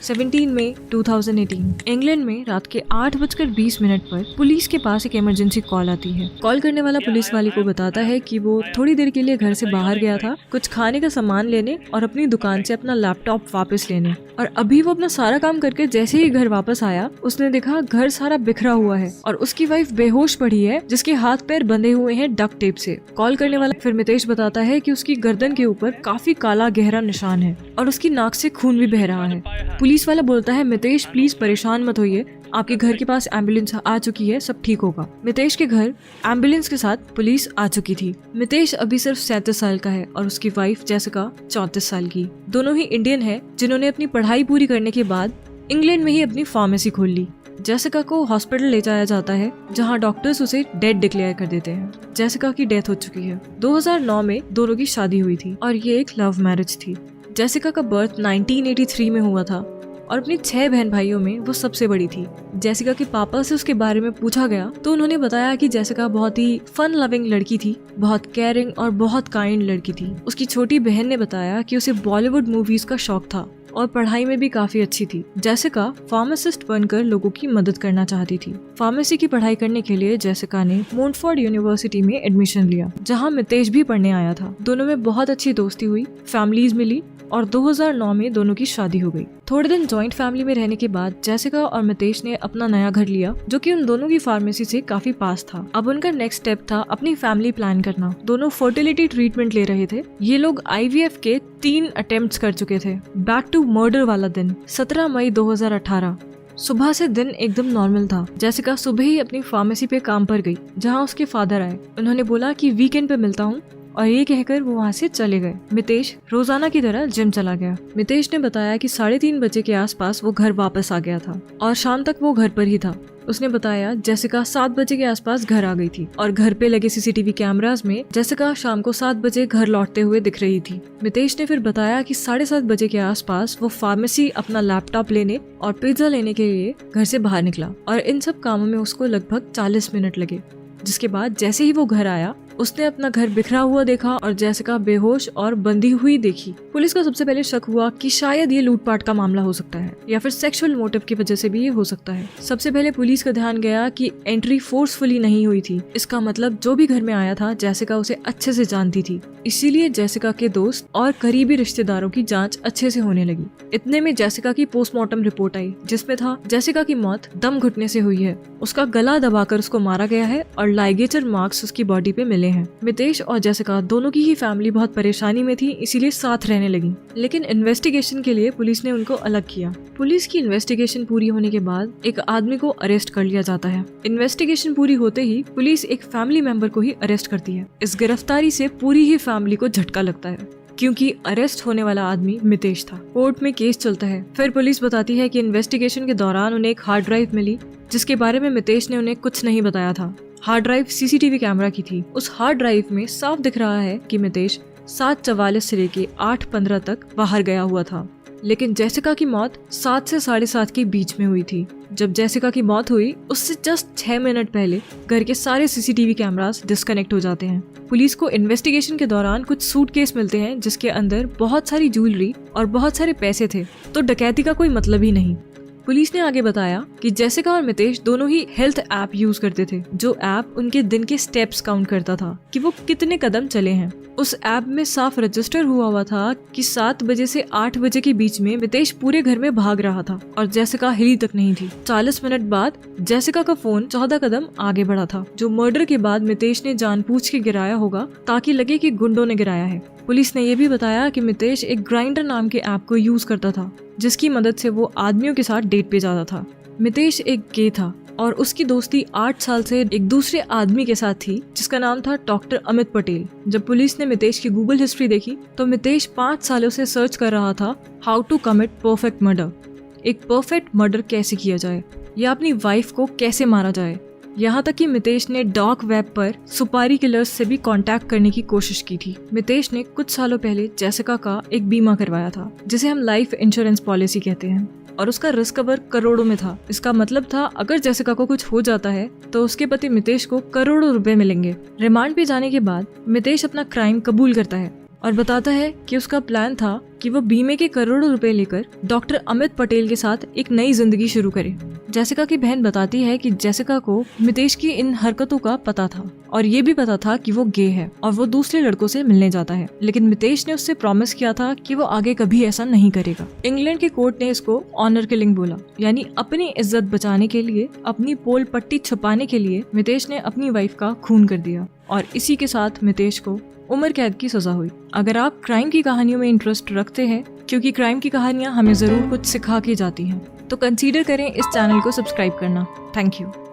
17 मई 2018 England में रात के 8:20 पर पुलिस के पास एक इमरजेंसी कॉल आती है। कॉल करने वाला पुलिस वाले को बताता है कि वो थोड़ी देर के लिए घर से बाहर गया था कुछ खाने का सामान लेने और अपनी दुकान से अपना लैपटॉप वापस लेने, और अभी वो अपना सारा काम करके जैसे ही घर वापस आया उसने देखा घर सारा बिखरा हुआ है और उसकी वाइफ बेहोश पड़ी है जिसके हाथ पैर बंधे हुए हैं डक्ट टेप से। कॉल करने वाला फिर मितेश बताता है कि उसकी गर्दन के ऊपर काफी काला गहरा निशान है और उसकी नाक से खून भी बह रहा है। पुलिस वाला बोलता है मितेश प्लीज परेशान मत होइए, आपके घर के पास एम्बुलेंस आ चुकी है, सब ठीक होगा। मितेश के घर एम्बुलेंस के साथ पुलिस आ चुकी थी। मितेश अभी सिर्फ 37 साल का है और उसकी वाइफ जेसिका 34 साल की। दोनों ही इंडियन है जिन्होंने अपनी पढ़ाई पूरी करने के बाद इंग्लैंड में ही अपनी फार्मेसी खोल ली। जेसिका को हॉस्पिटल ले जाया जाता है जहां डॉक्टर्स उसे डेड डिक्लेयर कर देते हैं। जेसिका की डेथ हो चुकी है। 2009 में दोनों की शादी हुई थी और ये एक लव मैरिज थी। जेसिका का बर्थ 1983 में हुआ था और अपनी 6 बहन भाइयों में वो सबसे बड़ी थी। जेसिका के पापा से उसके बारे में पूछा गया तो उन्होंने बताया कि जेसिका बहुत ही फन लविंग लड़की थी, बहुत केयरिंग और बहुत काइंड लड़की थी। उसकी छोटी बहन ने बताया कि उसे बॉलीवुड मूवीज का शौक था और पढ़ाई में भी काफी अच्छी थी। जेसिका फार्मासिस्ट बनकर लोगों की मदद करना चाहती थी। फार्मेसी की पढ़ाई करने के लिए जेसिका ने मोंटफोर्ड यूनिवर्सिटी में एडमिशन लिया जहां मितेश भी पढ़ने आया था। दोनों में बहुत अच्छी दोस्ती हुई, फैमिलीज मिली और 2009 में दोनों की शादी हो गई। थोड़े दिन जॉइंट फैमिली में रहने के बाद जेसिका और मितेश ने अपना नया घर लिया जो कि उन दोनों की फार्मेसी से काफी पास था। अब उनका नेक्स्ट स्टेप था अपनी फैमिली प्लान करना। दोनों फर्टिलिटी ट्रीटमेंट ले रहे थे। ये लोग IVF के 3 अटेम्प्ट्स कर चुके थे। बैक टू मर्डर वाला दिन 17 मई 2018 सुबह से दिन एकदम नॉर्मल था। जेसिका सुबह ही अपनी फार्मेसी पे काम पर गई जहाँ उसके फादर आए। उन्होंने बोला कि वीकेंड पे मिलता हूँ और ये कहकर वो वहाँ से चले गए। मितेश रोजाना की तरह जिम चला गया। मितेश ने बताया कि 3:30 बजे के आसपास वो घर वापस आ गया था और शाम तक वो घर पर ही था। उसने बताया जेसिका 7 बजे के आसपास घर आ गई थी और घर पे लगे CCTV कैमरास में जेसिका शाम को 7 बजे घर लौटते हुए दिख रही थी। मितेश ने फिर बताया कि 7:30 बजे के आसपास वो फार्मेसी अपना लैपटॉप लेने और पिज्जा लेने के लिए घर से बाहर निकला और इन सब कामों में उसको लगभग 40 मिनट लगे। जिसके बाद जैसे ही वो घर आया उसने अपना घर बिखरा हुआ देखा और जेसिका बेहोश और बंधी हुई देखी। पुलिस को सबसे पहले शक हुआ कि शायद ये लूटपाट का मामला हो सकता है या फिर सेक्सुअल मोटिव की वजह से भी ये हो सकता है। सबसे पहले पुलिस का ध्यान गया कि एंट्री फोर्सफुली नहीं हुई थी। इसका मतलब जो भी घर में आया था जेसिका उसे अच्छे से जानती थी, इसीलिए जेसिका के दोस्त और करीबी रिश्तेदारों की जांच अच्छे से होने लगी। इतने में जेसिका की पोस्टमार्टम रिपोर्ट आई जिसमें था जेसिका की मौत दम घुटने से हुई है। उसका गला दबाकर उसको मारा गया है और लाइगेचर मार्क्स उसकी बॉडी पे मिले हैं। मितेश और जेसिका दोनों की ही फैमिली बहुत परेशानी में थी, इसीलिए साथ रहने लगी। लेकिन इन्वेस्टिगेशन के लिए पुलिस ने उनको अलग किया। पुलिस की इन्वेस्टिगेशन पूरी होने के बाद एक आदमी को अरेस्ट कर लिया जाता है। इन्वेस्टिगेशन पूरी होते ही पुलिस एक फैमिली मेंबर को ही अरेस्ट करती है। इस गिरफ्तारी से पूरी ही फैमिली को झटका लगता है क्योंकि अरेस्ट होने वाला आदमी मितेश था। कोर्ट में केस चलता है। फिर पुलिस बताती है कि इन्वेस्टिगेशन के दौरान उन्हें एक हार्ड ड्राइव मिली जिसके बारे में मितेश ने उन्हें कुछ नहीं बताया था। हार्ड ड्राइव CCTV कैमरा की थी। उस हार्ड ड्राइव में साफ दिख रहा है कि मितेश 7:44 से लेके 8:15 तक बाहर गया हुआ था, लेकिन जेसिका की मौत 7 से 7:30 के बीच में हुई थी। जब जेसिका की मौत हुई उससे जस्ट 6 मिनट पहले घर के सारे CCTV कैमरास डिस्कनेक्ट हो जाते हैं। पुलिस को इन्वेस्टिगेशन के दौरान कुछ सूटकेस मिलते हैं जिसके अंदर बहुत सारी ज्वेलरी और बहुत सारे पैसे थे, तो डकैती का कोई मतलब ही नहीं। पुलिस ने आगे बताया कि जेसिका और मितेश दोनों ही हेल्थ ऐप यूज करते थे, जो ऐप उनके दिन के स्टेप्स काउंट करता था कि वो कितने कदम चले हैं। उस ऐप में साफ रजिस्टर हुआ था कि 7 बजे से 8 बजे के बीच में मितेश पूरे घर में भाग रहा था और जेसिका हिली तक नहीं थी। 40 मिनट बाद जेसिका का फोन 14 कदम आगे बढ़ा था, जो मर्डर के बाद मितेश ने जानबूझ के गिराया होगा ताकि लगे कि गुंडों ने गिराया है। पुलिस ने यह भी बताया कि मितेश एक ग्राइंडर नाम के ऐप को यूज करता था जिसकी मदद से वो आदमियों के साथ डेट पे जाता था। मितेश एक गे था और उसकी दोस्ती 8 साल से एक दूसरे आदमी के साथ थी जिसका नाम था डॉक्टर अमित पटेल। जब पुलिस ने मितेश की गूगल हिस्ट्री देखी तो मितेश 5 सालों से सर्च कर रहा था how to commit perfect murder. एक परफेक्ट मर्डर कैसे किया जाए या अपनी वाइफ को कैसे मारा जाए। यहाँ तक कि मितेश ने डार्क वेब पर सुपारी किलर्स से भी कांटेक्ट करने की कोशिश की थी। मितेश ने कुछ सालों पहले जेसिका का एक बीमा करवाया था जिसे हम लाइफ इंश्योरेंस पॉलिसी कहते हैं और उसका रिस्क कवर करोड़ों में था। इसका मतलब था अगर जेसिका को कुछ हो जाता है तो उसके पति मितेश को करोड़ों रुपए मिलेंगे। रिमांड पे जाने के बाद मितेश अपना क्राइम कबूल करता है और बताता है कि उसका प्लान था कि वो बीमे के करोड़ों रुपए लेकर डॉक्टर अमित पटेल के साथ एक नई जिंदगी शुरू करे। जेसिका की बहन बताती है कि जेसिका को मितेश की इन हरकतों का पता था और ये भी पता था कि वो गे है और वो दूसरे लड़कों से मिलने जाता है, लेकिन मितेश ने उससे प्रॉमिस किया था कि वो आगे कभी ऐसा नहीं करेगा। इंग्लैंड के कोर्ट ने इसको ऑनर किलिंग बोला, यानी अपनी इज्जत बचाने के लिए, अपनी पोल पट्टी छुपाने के लिए मितेश ने अपनी वाइफ का खून कर दिया और इसी के साथ मितेश को उम्र कैद की सजा हुई। अगर आप क्राइम की कहानियों में इंटरेस्ट रखते हैं, क्योंकि क्राइम की कहानियां हमें जरूर कुछ सिखा के जाती हैं, तो कंसीडर करें इस चैनल को सब्सक्राइब करना। Thank you.